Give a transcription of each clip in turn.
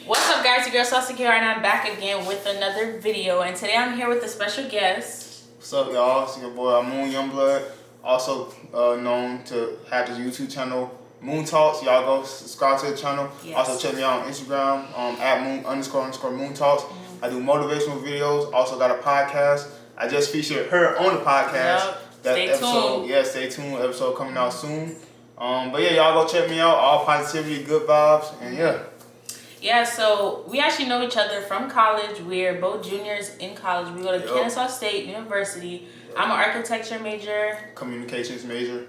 What's up, guys? Your girl Saucy here, and I'm back again with another video. And today I'm here with a special guest. What's up, y'all? It's your boy M.O.O.N Youngblood, also known to have this YouTube channel, M.O.O.N Talks. Y'all go subscribe to the channel. Yes. Also check me out on Instagram at @Moon__M.O.O.N Talks. I do motivational videos. Also got a podcast. I just featured her on the podcast. Yep. That Stay episode, tuned. yeah, stay tuned. Episode coming out soon. But yeah, y'all go check me out. All positivity, good vibes, and yeah. Yeah, so we actually know each other from college. We're both juniors in college. We go to Kennesaw State University. I'm an architecture major. Communications major.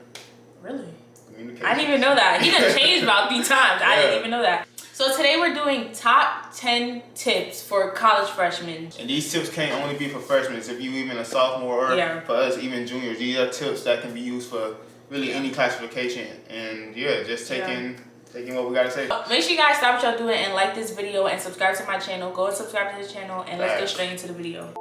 Really? Communications. I didn't even know that. He done changed about 3 times. I didn't even know that. So today we're doing top 10 tips for college freshmen. And these tips can't only be for freshmen. If you even a sophomore or for us even juniors, these are tips that can be used for really any classification. And yeah, just taking what we gotta say. Make sure you guys stop what y'all doing and like this video and subscribe to my channel. Go and subscribe to this channel and let's get straight into the video.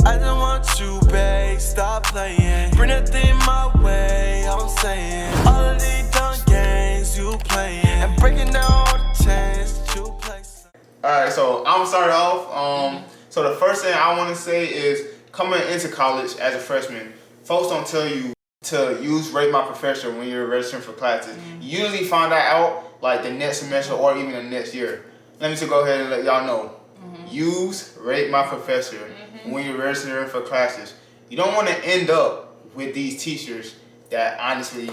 I don't want you, babe, stop playing. Bring that thing my way, I'm saying. All of these dumb games you playing and breaking down all the chains that you play. Alright, so I'm gonna start off. So the first thing I wanna say is coming into college as a freshman, folks don't tell you to use Rate My Professor when you're registering for classes. You usually find that out like the next semester or even the next year. Let me just go ahead and let y'all know. Use Rate My Professor when you're registering for classes. You don't want to end up with these teachers that honestly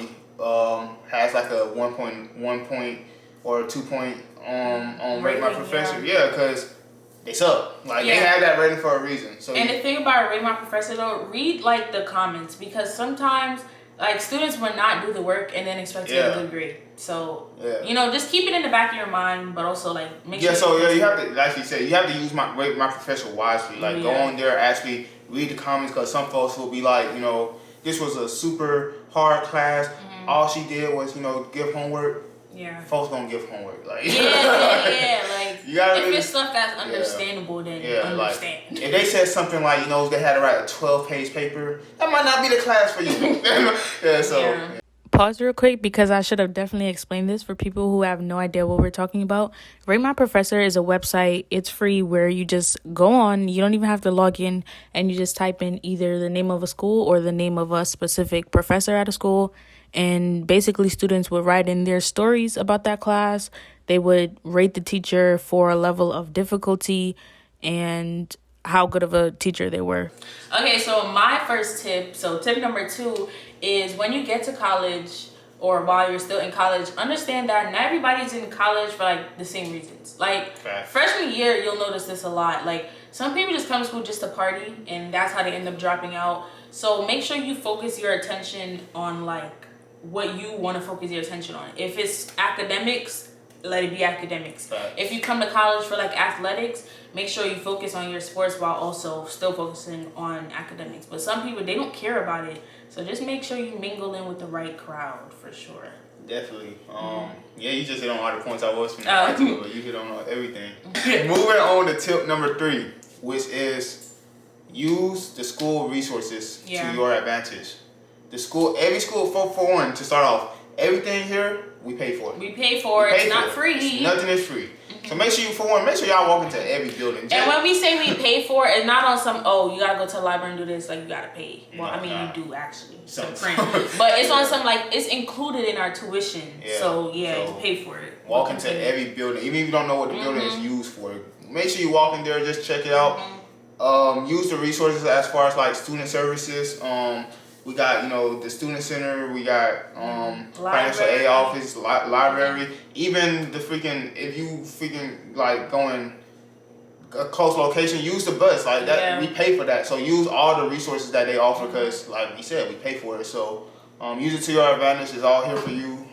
has like a 1 point or 2 point on Rate My Professor. Yeah, because they suck. Like they have that rating for a reason. So and the thing about Rate My Professor though, read like the comments, because sometimes like students will not do the work and then expect to get a good grade. So you know, just keep it in the back of your mind, but also like make sure. Yeah, so you have to, like you said, you have to use Rate My Professor wisely. Like go on there, actually read the comments, because some folks will be like, you know, this was a super hard class. All she did was, you know, give homework. Yeah. Folks gonna give homework. Like like you gotta if really, it's stuff that's understandable, then understand. Like, if they said something like, you know, they had to write a 12-page paper, that might not be the class for you. Pause real quick, because I should have definitely explained this for people who have no idea what we're talking about. Rate My Professor is a website. It's free, where you just go on. You don't even have to log in, and you just type in either the name of a school or the name of a specific professor at a school. And basically students would write in their stories about that class. They would rate the teacher for a level of difficulty and how good of a teacher they were. Okay, so my first tip, so tip number 2 is when you get to college or while you're still in college, understand that not everybody's in college for like the same reasons. Like freshman year, you'll notice this a lot. Like some people just come to school just to party, and that's how they end up dropping out. So make sure you focus your attention on like what you want to focus your attention on. If it's academics, let it be academics. If you come to college for like athletics, make sure you focus on your sports while also still focusing on academics. But some people, they don't care about it. So just make sure you mingle in with the right crowd for sure. Definitely. Yeah, you just hit on all the points I was finna to, but you hit on everything. Moving on to tip number 3, which is use the school resources to your advantage. The school, every school, for one, to start off, everything here, we pay for it. We pay for it. It's not free. Nothing is free. So make sure make sure y'all walk into every building. And when we say we pay for it, it's not on some, you gotta go to the library and do this, like you gotta pay. Well, I mean, you do actually. But it's on some, like, it's included in our tuition. So you pay for it. Walk into every building. Even if you don't know what the building is used for, make sure you walk in there, just check it out. Use the resources as far as like student services. We got, you know, the student center, we got financial aid office, library, even the if you like going a close location, use the bus, like that, we pay for that. So use all the resources that they offer, because like we said, we pay for it. So use it to your advantage. It's all here for you.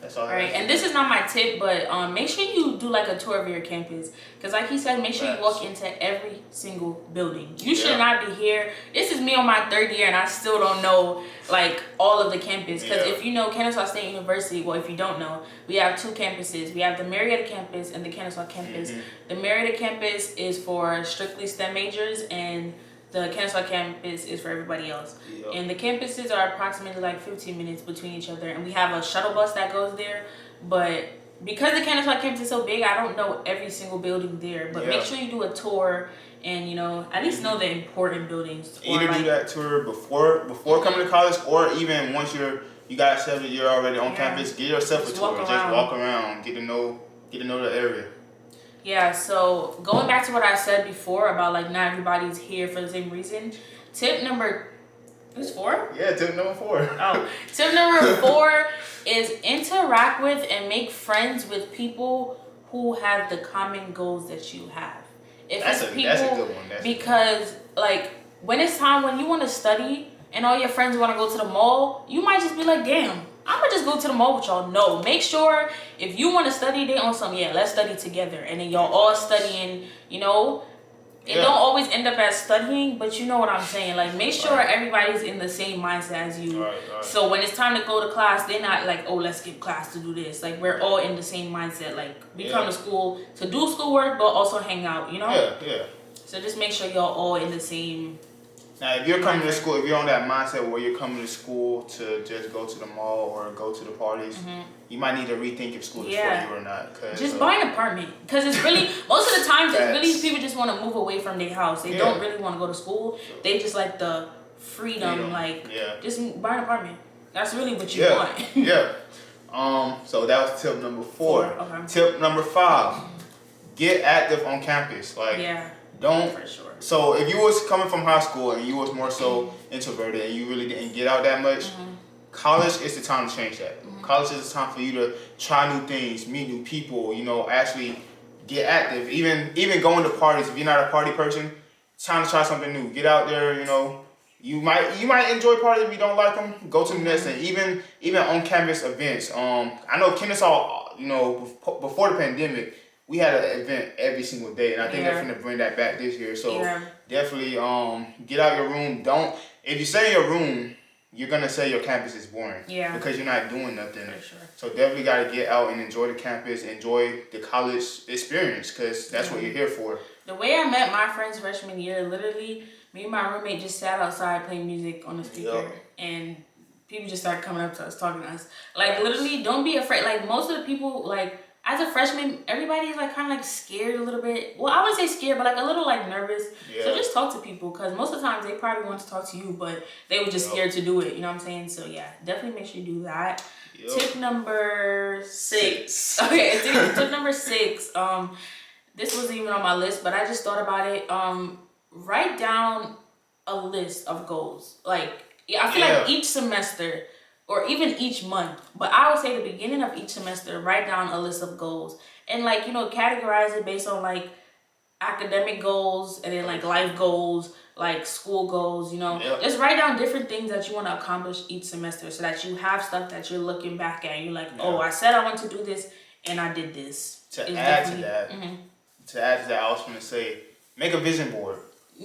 That's all. Right, and this is not my tip, but make sure you do like a tour of your campus, because like he said, make sure you walk into every single building. You should not be here. This is me on my 3rd year, and I still don't know like all of the campus. Because if you know Kennesaw State University, well, if you don't know, we have 2 campuses. We have the Marietta campus and the Kennesaw campus. The Marietta campus is for strictly STEM majors, and the Kennesaw campus is for everybody else. Yep. And the campuses are approximately like 15 minutes between each other. And we have a shuttle bus that goes there. But because the Kennesaw campus is so big, I don't know every single building there. But make sure you do a tour and, you know, at least know the important buildings. Either do that tour before coming to college, or even once you got accepted, you're already on campus, give yourself a tour. Just walk around, get to know the area. Yeah, so going back to what I said before about like not everybody's here for the same reason. Tip number, it was 4? Yeah, tip number 4. Oh, tip number 4 is interact with and make friends with people who have the common goals that you have. That's a good one. Because like when it's time when you want to study and all your friends want to go to the mall, you might just be like, damn, I'm gonna just go to the mall with y'all. No, make sure if you want to study, they on some, let's study together. And then y'all all studying, you know. It don't always end up as studying, but you know what I'm saying. Like, make sure everybody's in the same mindset as you. Right. So when it's time to go to class, they're not like, oh, let's skip class to do this. Like, we're all in the same mindset. Like, we come to school to do schoolwork, but also hang out, you know? Yeah. So just make sure y'all all in the same. Now, if you're coming to school, if you're on that mindset where you're coming to school to just go to the mall or go to the parties, you might need to rethink if school is for you or not. Just buy an apartment. Because it's really, most of the times, it's really people just want to move away from their house. They don't really want to go to school. They just like the freedom. Just buy an apartment. That's really what you want. So that was tip number 4. Okay. Tip number 5, get active on campus. Don't. For sure. So if you was coming from high school and you was more so introverted and you really didn't get out that much, college is the time to change that. College is the time for you to try new things, meet new people, you know, actually get active. Even going to parties, if you're not a party person, it's time to try something new. Get out there, you know. You might enjoy parties if you don't like them. Go to the next thing. Even on campus events. I know Kennesaw, you know, before the pandemic, we had an event every single day, and I think they're going to bring that back this year. So definitely get out your room. If you stay in your room, you're going to say your campus is boring because you're not doing nothing. For sure. So definitely got to get out and enjoy the campus, enjoy the college experience, because that's what you're here for. The way I met my friends freshman year, literally, me and my roommate just sat outside playing music on the speaker, and people just started coming up to us, talking to us. Like, literally, don't be afraid. Like, most of the people, like, as a freshman, everybody's like kind of like scared a little bit. Well, I wouldn't say scared, but like a little like nervous. So just talk to people, because most of the times they probably want to talk to you, but they were just scared to do it. You know what I'm saying? So yeah, definitely make sure you do that. Tip number 6. Okay, tip number 6. This wasn't even on my list, but I just thought about it. Write down a list of goals. Like, I feel like each semester, or even each month, but I would say the beginning of each semester, write down a list of goals. And like, you know, categorize it based on like academic goals, and then like life goals, like school goals, you know. Just write down different things that you want to accomplish each semester, so that you have stuff that you're looking back at. You're like, oh, I said I want to do this, and I did this. To add to that, I was going to say, make a vision board.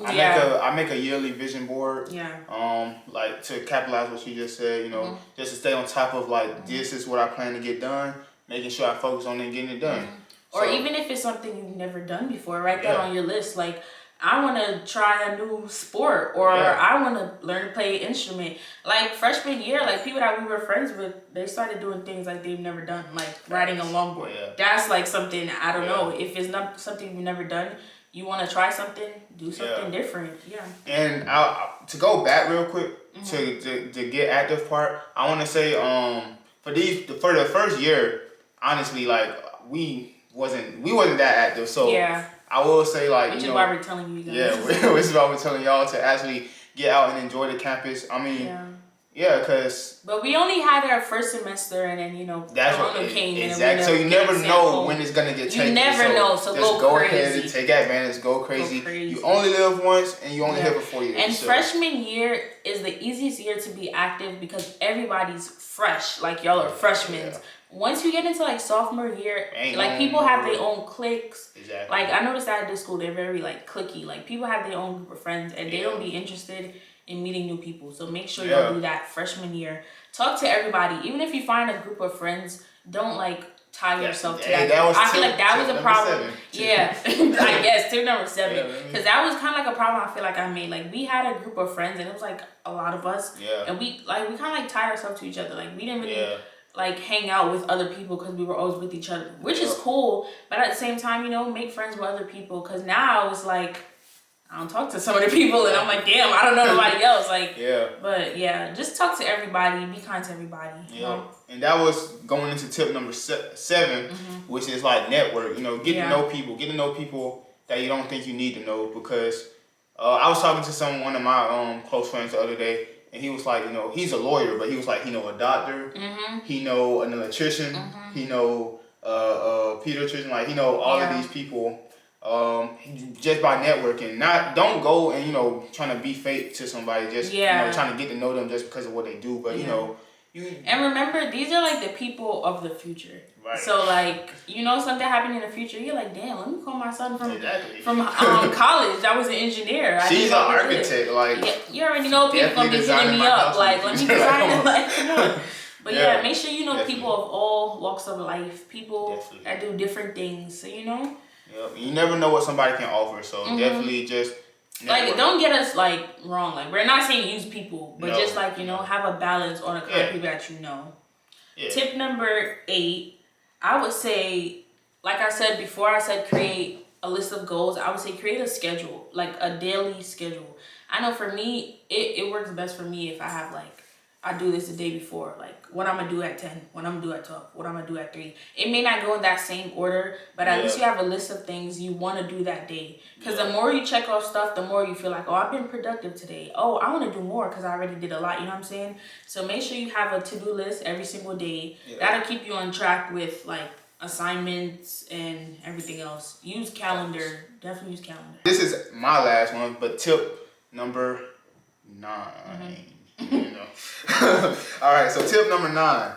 I make a yearly vision board. Like to capitalize what you just said, you know, just to stay on top of like this is what I plan to get done, making sure I focus on it, getting it done. Or even if it's something you've never done before, write that on your list. Like, I want to try a new sport, or I want to learn to play an instrument. Like freshman year, like people that we were friends with, they started doing things like they've never done, like riding a longboard. That's like something, I don't know, if it's not something you've never done, you want to try something, do something different. And to go back real quick to get active part, I want to say for the first year, honestly, like we wasn't that active. So I will say, like, which is why we're telling you guys. Which is why we're telling y'all to actually get out and enjoy the campus. I mean, because. But we only had our first semester, and then, you know, Corona came. Exactly. So you never know when it's gonna get taken. You never know. So just go crazy. ahead and take advantage. Go crazy. You only live once, and you only live for 4 years. And freshman year is the easiest year to be active because everybody's fresh. Like, y'all are freshmen. Once you get into like sophomore year, like people have their own cliques. Like, I noticed that at this school, they're very like cliquey. Like, people have their own group of friends, and they don't be interested in meeting new people. So make sure y'all do that freshman year. Talk to everybody. Even if you find a group of friends, don't like tie yourself to Hey, that. was I feel like that was a problem. 7. Yeah, I guess tip number 7, Yeah, because that was kind of like a problem I feel like I made. Like we had a group of friends, and it was like a lot of us. Yeah. And we kind of like tied ourselves to each other. Like we didn't really like hang out with other people because we were always with each other, which is cool. But at the same time, you know, make friends with other people. Because now it's like I don't talk to some of the people, and I'm like, damn, I don't know nobody else. Like, But yeah, just talk to everybody. Be kind to everybody. You know? And that was going into tip number 7, which is like network. You know, get to know people. Get to know people that you don't think you need to know. Because I was talking to one of my close friends the other day, and he was like, you know, he's a lawyer, but he was like, he know a doctor, he know an electrician, he know pediatrician, like he know all of these people. Just by networking, don't go and, you know, trying to be fake to somebody, just you know, trying to get to know them just because of what they do. But you know, and remember, these are like the people of the future. Right. So like, you know, something happened in the future, you're like, damn, let me call my son from college. I was an engineer. She's an architect. Like you already know people gonna be hitting me up. Like, let me design it. Like, come on. But make sure you know people of all walks of life. People that do different things. So you know. Yep. You never know what somebody can offer, so definitely just network. Like, don't get us like wrong. Like, we're not saying use people, but just like, you know, have a balance on the kind of people that you know. Tip number 8, I would say, like I said before, I said create a list of goals. I would say create a schedule, like a daily schedule. I know for me, it works best for me if I have like, I do this the day before, like what I'm gonna do at 10, what I'm gonna do at 12, what I'm gonna do at 3. It may not go in that same order, but at least you have a list of things you want to do that day. Because the more you check off stuff, the more you feel like, oh, I've been productive today. Oh, I want to do more because I already did a lot. You know what I'm saying? So make sure you have a to-do list every single day. That'll keep you on track with like assignments and everything else. Use calendar. Definitely use calendar. This is my last one, but tip number 9. You know. All right, so tip number 9,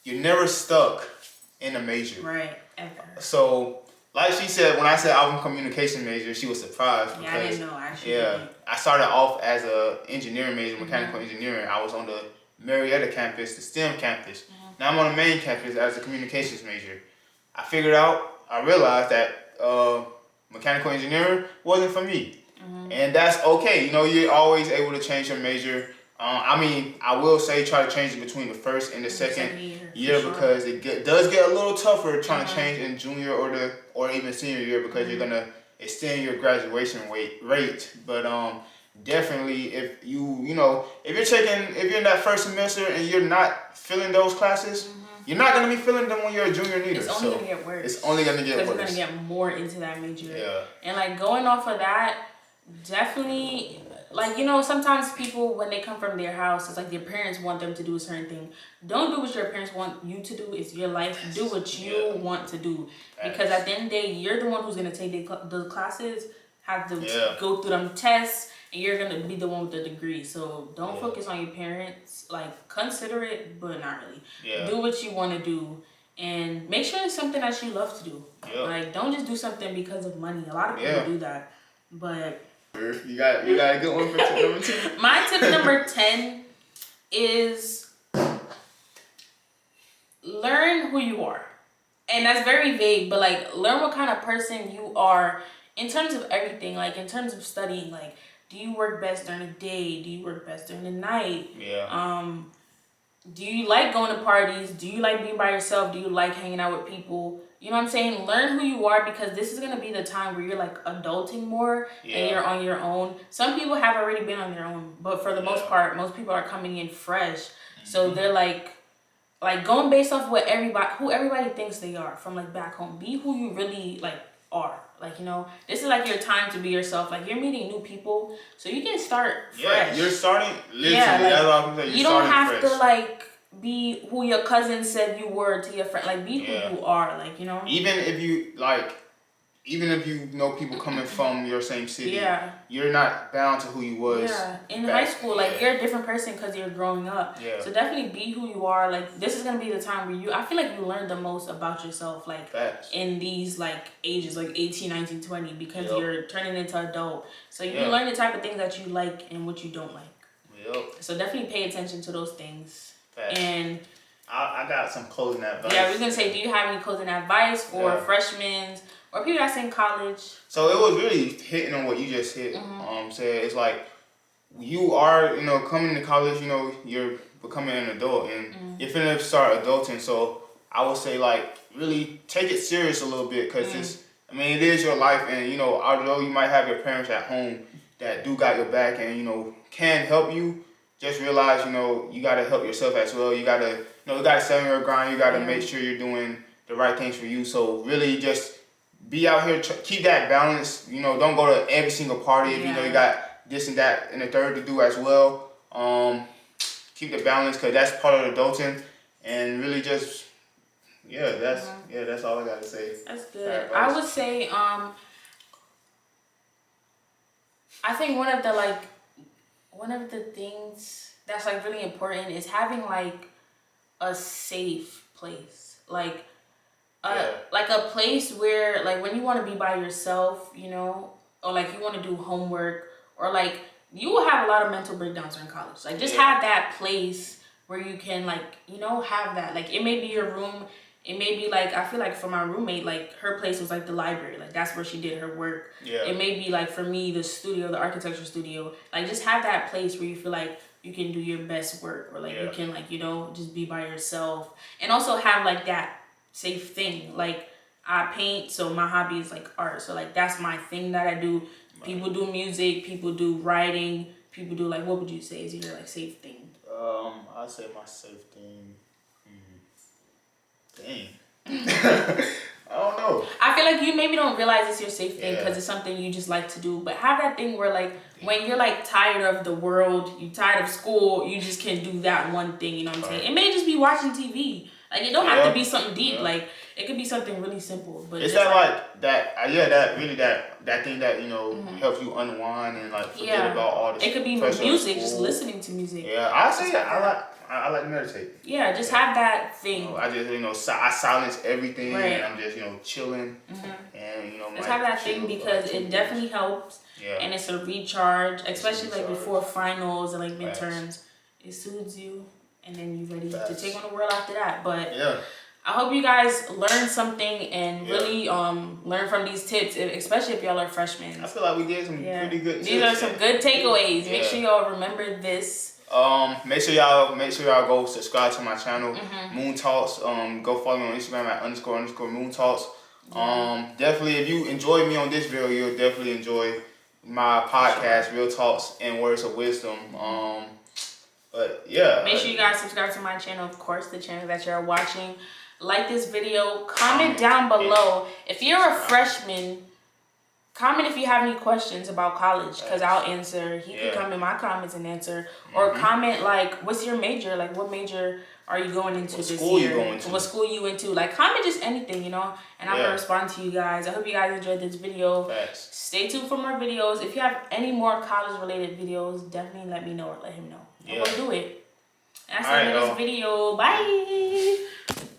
you're never stuck in a major. Right, ever. So, like she said, when I said I'm a communication major, she was surprised because I didn't know actually. I started off as a engineering major, mechanical engineering. I was on the Marietta campus, the STEM campus. Now I'm on the main campus as a communications major. I realized that mechanical engineering wasn't for me, and that's okay. You know, you're always able to change your major. I mean, I will say try to change it between the first and the second year because it does get a little tougher trying to change in junior or even senior year because you're gonna extend your graduation rate. But definitely if you're in that first semester and you're not filling those classes, you're not gonna be filling them when you're a junior neither. It's only gonna get worse. It's only gonna get worse. Because you're gonna get more into that major. Yeah. And like going off of that, definitely. Like, you know, sometimes people, when they come from their house, it's like their parents want them to do a certain thing. Don't do what your parents want you to do. It's your life. Do what you want to do. Because at the end of the day, you're the one who's going to take the classes, have to go through them tests, and you're going to be the one with the degree. So don't focus on your parents. Like, consider it, but not really. Yeah. Do what you want to do. And make sure it's something that you love to do. Yeah. Like, don't just do something because of money. A lot of people do that. But... You got a good one for tip number 10? My tip number 10 is learn who you are. And that's very vague, but like learn what kind of person you are in terms of everything. Like in terms of studying, like do you work best during the day? Do you work best during the night? Yeah. Do you like going to parties? Do you like being by yourself? Do you like hanging out with people? You know what I'm saying? Learn who you are because this is going to be the time where you're like adulting more and you're on your own. Some people have already been on their own, but for the most part, most people are coming in fresh. So they're like going based off who everybody thinks they are from like back home. Be who you really like are. Like, you know, this is like your time to be yourself. Like you're meeting new people, so you can start fresh. You're starting literally. That's all I'm saying. You don't have to like be who your cousin said you were to your friend. Like be who you are. Like, you know. Even if you know people coming from your same city, you're not bound to who you was. Yeah, in high school, like you're a different person because you're growing up. Yeah. So definitely be who you are. Like this is gonna be the time where I feel like you learn the most about yourself. Like in these like ages, like 18, 19, 20, because you're turning into adult. So you learn the type of things that you like and what you don't like. Yep. So definitely pay attention to those things. And I got some closing advice. Yeah, we're gonna say, do you have any closing advice for freshmen or people that's in college? So it was really hitting on what you just hit. Said it's like you are, you know, coming to college. You know, you're becoming an adult and you're finna start adulting. So I would say like really take it serious a little bit because it's. I mean, it is your life, and you know, although you might have your parents at home that do got your back and you know can help you, just realize you know you gotta help yourself as well. You gotta you gotta stay on your grind. You gotta make sure you're doing the right things for you. So really, just be out here, keep that balance. You know, don't go to every single party if you know you got this and that and the third to do as well. Keep the balance because that's part of adulting, and really just. Yeah, that's all I gotta say. That's good. I would say, I think one of the things that's like really important is having like a safe place, like a place where like when you want to be by yourself, you know, or like you want to do homework, or like you will have a lot of mental breakdowns in college. Like just have that place where you can like you know have that. Like it may be your room. It may be like, I feel like for my roommate, like her place was like the library. Like that's where she did her work. Yeah. It may be like for me, the studio, the architecture studio. Like just have that place where you feel like you can do your best work, or like you can like, you know, just be by yourself. And also have like that safe thing. Like I paint, so my hobby is like art. So like that's my thing that I do. People do music, people do writing, people do like, what would you say is your like safe thing? I'd say my safe thing. Dang. I don't know. I feel like you maybe don't realize it's your safe thing because it's something you just like to do. But have that thing where like when you're like tired of the world, you're tired of school, you just can do that one thing, you know what I'm saying? It may just be watching TV. Like it don't have to be something deep. Like it could be something really simple. But it's that thing that, you know, helps you unwind and like forget about all this. It could be music, just listening to music. Yeah, I like to meditate. Yeah, just have that thing. You know, I just, you know, I silence everything and I'm just, you know, chilling. And, you know, just have that thing because it definitely helps. Yeah. And it's a recharge, especially like before finals and like midterms. It soothes you and then you're ready to take on the world after that. But I hope you guys learned something and really learn from these tips, especially if y'all are freshmen. I feel like we did some pretty good tips. These are some good takeaways. Make sure y'all remember this. Make sure y'all go subscribe to my channel, M.O.O.N Talks. Go follow me on Instagram at __M.O.O.N Talks. Definitely, if you enjoyed me on this video, you'll definitely enjoy my podcast, Real Talks and Words of Wisdom. But yeah. Make sure you guys subscribe to my channel, of course, the channel that you're watching. Like this video, comment down below. If you're a freshman, comment if you have any questions about college, because I'll answer. He can come in my comments and answer. Or comment like, what's your major? Like, what major are you going into this year? What school you into? Like, comment just anything, you know? And I'm going to respond to you guys. I hope you guys enjoyed this video. Stay tuned for more videos. If you have any more college-related videos, definitely let me know or let him know. And we'll do it. And that's the end of this video. Bye.